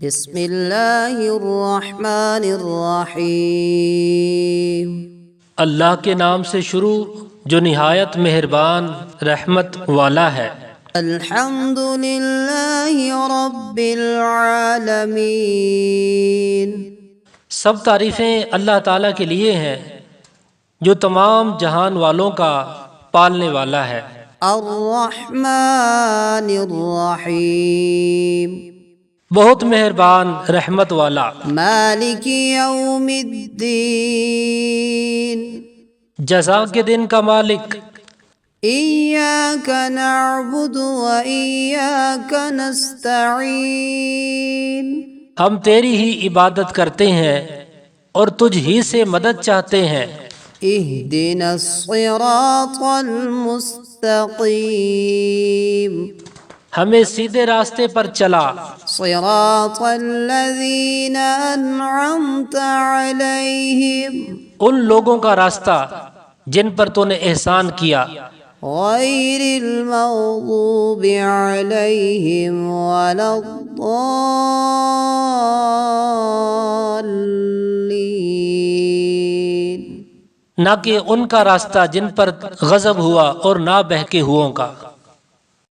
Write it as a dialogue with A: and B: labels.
A: بسم اللہ الرحمن الرحیم۔
B: اللہ کے نام سے شروع جو نہایت مہربان رحمت والا ہے۔
A: الحمد للہ رب العالمین۔
B: سب تعریفیں اللہ تعالیٰ کے لیے ہیں جو تمام جہان والوں کا پالنے والا ہے۔
A: الرحمن الرحیم۔
B: بہت مہربان رحمت والا۔
A: مالک یوم الدین۔
B: جزا کے دن کا مالک۔
A: ایاک نعبد و ایاک نستعین۔
B: ہم تیری ہی عبادت کرتے ہیں اور تجھ ہی سے مدد چاہتے ہیں۔
A: اہدنا الصراط المستقیم۔
B: ہمیں سیدھے راستے پر چلا۔
A: صراط الذین انعمت علیہم۔
B: ان لوگوں کا راستہ جن پر تو نے احسان کیا۔
A: غیر المغضوب علیہم ولا الضالین۔
B: نہ کہ ان کا راستہ جن پر غضب ہوا اور نہ بہکے ہوئوں کا۔